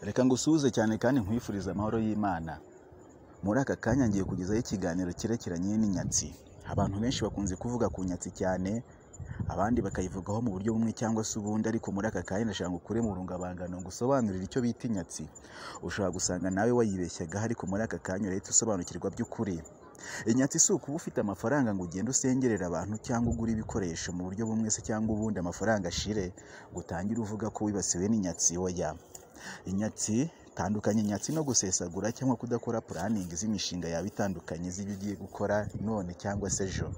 Reka ngusuhuze cyane kandi nkwifuriza amahoro y'Imana. Muri aka kanya ngiye kugezaho ikiganiro cyerekeranye n'inyatsi. Abantu benshi bakunze kuvuga ku nyatsi cyane, abandi bakayivugaho mu buryo bumwe cyangwa se ubundi, ariko muri aka kanya ndashaka ngukure mu rungabangano ngusobanurire icyo bita inyatsi. Ushobora gusanga nawe wayibeshyagaho, ariko muri aka kanya urahita usobanukirwa by'ukuri. Inyatsi si ukuba ufite amafaranga ngo ugende usengerera abantu cyangwa ugure ibikoresho mu buryo bumwe se cyangwa ubundi amafaranga ashire, ngo utangire uvuga ko wibasiwe n'inyatsi. Oya, inyatsi tandukanye inyatsi no gusesagura cyangwa kudakora planning z'imishinga yawe itandukanye z'ibyo ugiye gukora none cyangwa se ejo.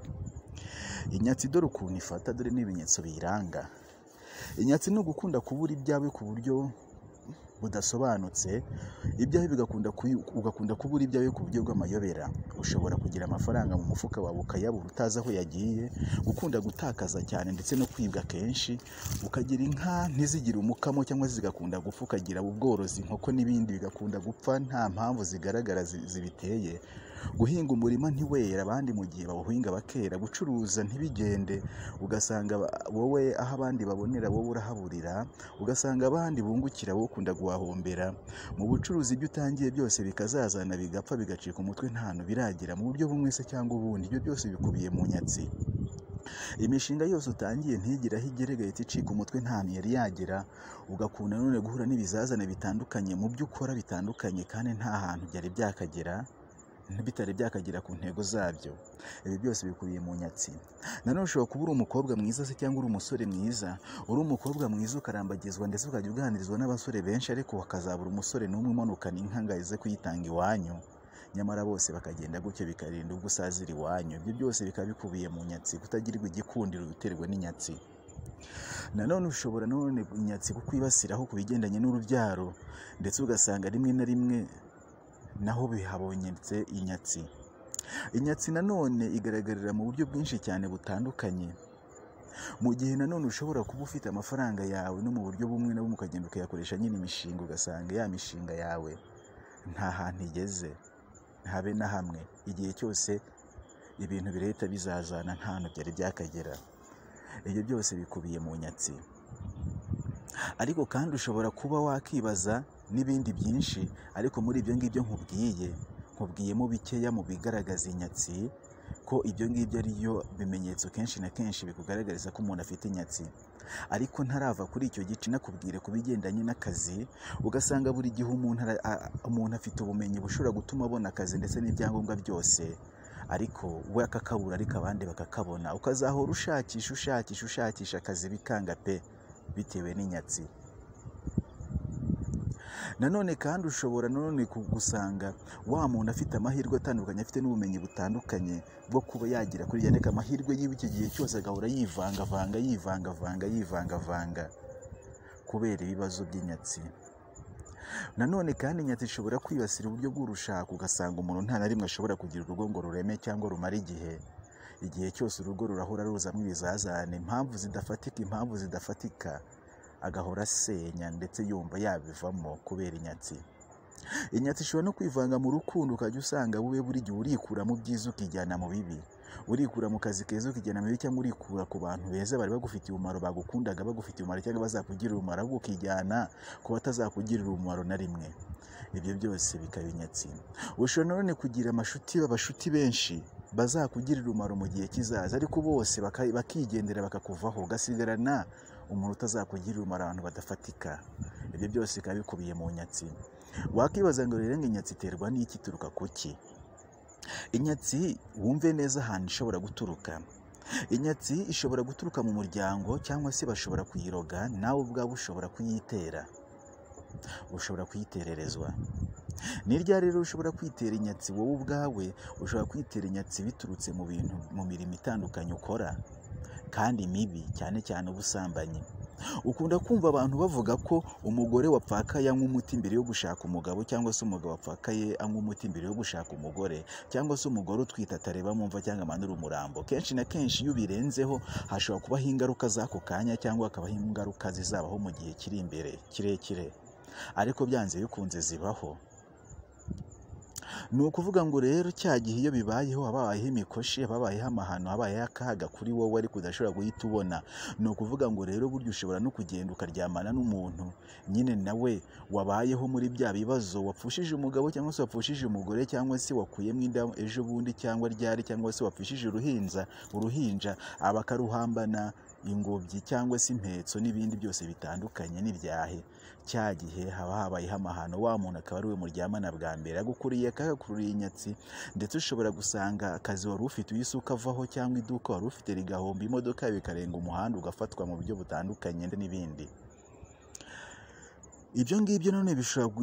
Inyatsi dore ukuntu ifata, dore n'ibimenyetso biyiranga. Inyatsi no gukunda kubura ibyawe ku buryo budasobanutse, ibyawe ugakunda kubura ibyawe ku buryo bw'amayobera. Ushobora kugira amafaranga mu mufuka wawe ukayabura utazi aho yagiye, gukunda gutakaza cyane ndetse no kwibwa kenshi, ukagira inka ntizigire umukamo cyangwa zigakunda gupfa, ukagira ubworozi inkoko n'ibindi bigakunda gupfa nta mpamvu zigaragara zibiteye, guhinga umurima ntiwera abandi mu gihe bawuhinga bakera, gucuruza ntibigende, ugasanga wowe aho abandi babonera wowe urahaburira, ugasanga abandi bungukira wowe ukunda guhahombera. Mu bucuruzi ibyo utangiye byose bikazazana bigapfa bigacika umutwe nta hantu biragira mu buryo bumwe se cyangwa ubundi. Ibyo byose bikubiye mu nyatsi. Imishinga yose utangiye ntigire aho igera, igahita icika umutwe nta hantu yari yagera, ugakunda none guhura n'ibizazane bitandukanye mu byo ukora bitandukanye kandi nta hantu byari byakagera, bitari byakagera ku ntego zabyo. Ibi byose bikubiye mu nyatsi. Nanone ushobora kuba uri umukobwa mwiza se cyangwa uri umusore mwiza, uri umukobwa mwiza ukarambagizwa ndetse ukajya uganirizwa n'abasore benshi, ariko wakazabura umusore n'umwe umanukana inka ngo aze kuyitanga iwanyu, nyamara bose bakagenda gutyo bikarinda ubwo usazira iwanyu. Ibyo byose bikaba bikubiye mu nyatsi, kutagirirwa igikundiro biterwa n'inyatsi. Nanone ushobora inyatsi kukwibasiraho ku bigendanye n'urubyaro, ndetse ugasanga rimwe na rimwe naho bihabonyetse inyatsi. Inyatsi nanone igaragarira mu buryo bwinshi cyane butandukanye. Mu gihe nanone ushobora kuba ufite amafaranga yawe no mu buryo bumwe na bumwe ukagenda ukayakoresha nyine imishinga, ugasanga ya mishinga yawe nta hantu igeze, habe na hamwe. Igihe cyose ibintu birahita bizazana nta hantu byari byakagera. Ibyo byose bikubiye mu nyatsi. Ariko kandi ushobora kuba wakibaza n'ibindi byinshi, ariko muri ibyo ngibyo nkubwiyemo bikeya mu bigaragaza inyatsi, ko ibyo ngibyo ariyo bimenyetso kenshi na kenshi bikugaragariza ko umuntu afite inyatsi. Ariko ntarava kuri icyo gice nakubwire ku bigendanye n'akazi, ugasanga buri gihe umuntu afite ubumenyi bushobora gutuma abona akazi ndetse n'ibyangombwa byose, ariko we akakabura ariko abandi bakakabona, ukazahora ushakisha akazi bikanga pe, bitewe n'inyatsi. Nanone kandi ushobora gusanga wa muntu afite amahirwe atandukanye, afite n'ubumenyi butandukanye bwo kuba yagira kuri yaneka amahirwe yiwe, icyo gihe cyose agahora yivangavanga kubera ibibazo by'inyatsi. Nanone kandi inyatsi ishobora kwibasira uburyo bw'urushako, ugasanga umuntu nta na rimwe ashobora kugira urugo ngo rureme cyangwa rumare igihe cyose urugo rurahora ruzamo ibizazane, impamvu zidafatika, agahora asenya ndetse yumva yabivamo kubera inyatsi. Inyatsi ishobora no kwivanga mu rukundo, ukajya usanga wowe buri gihe urikura mu byiza ukijyana mu bibi, urikura mu kazi keza ukijyana mu bibi, cyangwa urikura ku bantu beza bari bagufitiye umumaro, bagukundaga bagufitiye umumaro cyangwa bazakugirira umumaro, ahubwo ukijyana ku batazakugirira umumaro na rimwe. Ibyo byose bikaba inyatsi. Ushobora nanone kugira abashuti benshi bazakugirira umumaro mu gihe kizaza, ariko bose bakigendera bakakuvaho, ugasigarana umuntu utazakugirira umumaro, abantu badafatika. Ibyo byose bikaba bikubiye mu nyatsi. Wakibaza ngo rero inyatsi iterwa n'iki, ituruka kuki? Inyatsi wumve neza ahantu ishobora guturuka. Inyatsi ishobora guturuka mu muryango, cyangwa se bashobora kuyiroga, nawe ubwawe ushobora kuyitera, ushobora kuyitererezwa. Ni ryari rero ushobora kwitera inyatsi wowe ubwawe? Ushobora kwitera inyatsi biturutse mu mirimo itandukanye ukora kandi mibi, cyane cyane ubusambanyi. Ukunda kumva abantu bavuga ko umugore wapfakaye anywa umuti mbere yo gushaka umugabo, cyangwa se umugabo wapfakaye anywa umuti mbere yo gushaka umugore, cyangwa se umugore utwite atareba mu mva cyangwa amanura umurambo. Kenshi na kenshi iyo ubirenzeho hashobora kubaho ingaruka z'ako kanya, cyangwa hakabaho ingaruka zizabaho mu gihe kiri imbere kirekire, ariko byanze bikunze zibaho. ni ukuvuga ngo rero cya gihe iyo bibayeho habayeho imikoshi, habayeho amahano, habayeho akaga kuri wowe ariko udashobora guhita ubona, ni ukuvuga ngo rero burya ushobora no kugenda ukaryamana n'umuntu nyine nawe wabayeho muri bya bibazo, wapfushije umugabo cyangwa se wapfushije umugore cyangwa se wakuyemo inda ejo bundi cyangwa ryari, cyangwa se wapfushije uruhinja bakaruhambana ingobyi cyangwa se impetso n'ibindi byose bitandukanye n'ibyahe. Cya gihe haba habayeho amahano, wa muntu akaba ari we muryamana bwa mbere, agukuriye akagakuriye inyatsi, ndetse ushobora gusanga akazi wari ufite uhise ukavaho, cyangwa iduka wari ufite rigahomba, imodoka bikarenga umuhanda ugafatwa mu buryo butandukanye n'ibindi. Ibyo ngibyo none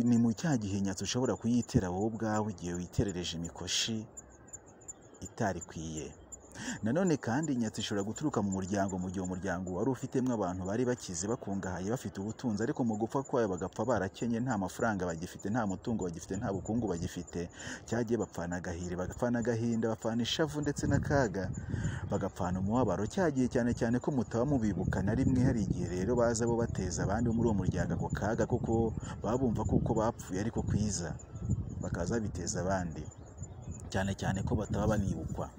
ni mu cya gihe inyatsi ushobora kuyitera wowe ubwawe igihe witerereje imikoshi itarikwiye. Nanone kandi inyatsi ishobora guturuka mu muryango, mu gihe umuryango wari ufitemo abantu bari bakize bakungahaye bafite ubutunzi, ariko mu gupfa kwayo bagapfa barakenye, nta mafaranga bagifite, nta mutungo bagifite, nta bukungu bagifite. Cyagiye bapfana agahiri, bagapfana agahinda, bapfana ishavu ndetse n'akaga, bagapfana umubabaro. Cyagiye cyane cyane ko mutaba mubibuka na rimwe, hari igihe rero baza bo bateza abandi bo muri uwo muryango ako kaga, kuko baba bumva kuko bapfuye ariko kwiza, bakaza biteza abandi, cyane cyane ko bataba banibukwa.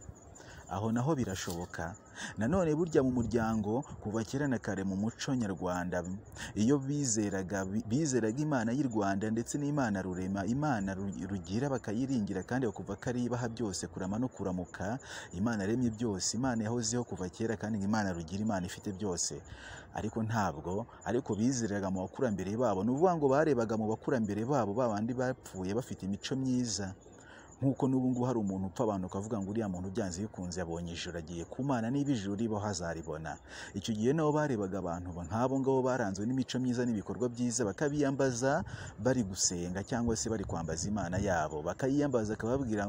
Aho naho birashoboka. Nanone burya mu muryango kuva kera na kare mu muco nyarwanda, iyo bizeraga Imana y'u Rwanda ndetse n'Imana rurema, Imana rugira bakayiringira kandi bakumva ko ari ibaha byose, kurama no kuramuka, Imana yaremye byose, Imana yahozeho kuva kera kandi Imana rugira, Imana ifite byose. Ariko bizeraga mu bakurambere babo, ni ukuvuga ngo barebaga mu bakurambere babo babandi bapfuye bafite imico myiza. Nk'uko n'ubu ngubu hari umuntu upfa abantu ukavuga ngo uriya muntu byanze bikunze yabonye ijuru, agiye ku Mana, niba ijuru ribaho hazaribona. Icyo gihe nabo barebaga abantu nk'abo ngabo baranzwe n'imico myiza n'ibikorwa byiza, bakabiyambaza bari gusenga cyangwa se bari kwambaza Imana yabo, bakayiyambaza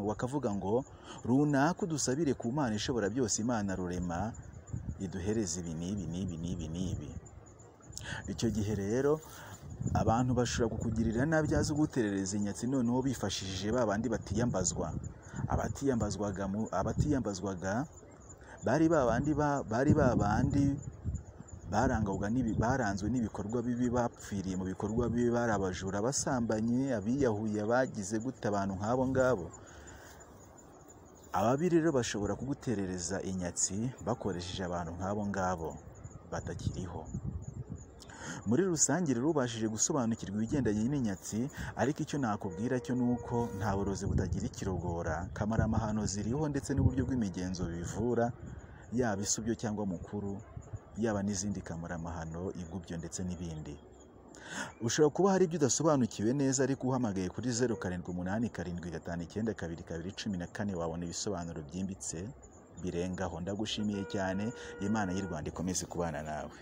bakavuga ngo runaka udusabire ku Mana ishobora byose, Imana rurema iduhereze ibi n'ibi n'ibi n'ibi n'ibi. Icyo gihe rero abantu bashobora kukugirira nabi byazo guterereza inyatsi, noneho bifashishije babandi batiyambazwa. Abatiyambazwaga bari babandi baranzwe n'ibikorwa bibi, bapfiriye mu bikorwa bibi, bari abajura, basambanye, abiyahuye, bagize gute abantu nk'abo ngabo. Ababi rero bashobora kuguterereza inyatsi bakoresheje abantu nk'abo ngabo batakiriho. Muri rusange rero ubashije gusobanukirwa ibigendanye n'inyatsi, ariko icyo nakubwira cyo nuko nta burozi butagira ikirogora, kamaramahano ziriho ndetse n'uburyo bw'imigenzo bivura, yaba isubyo cyangwa mukuru, yaba n'izindi kamaramahano, igubyo ndetse n'ibindi. Ushobora kuba hari ibyo udasobanukiwe neza, ariko uhamagaye kuri 0787592214 wabona ibisobanuro byimbitse birengaho. Ndagushimiye cyane. Imana y'u Rwanda ikomeze kubana nawe.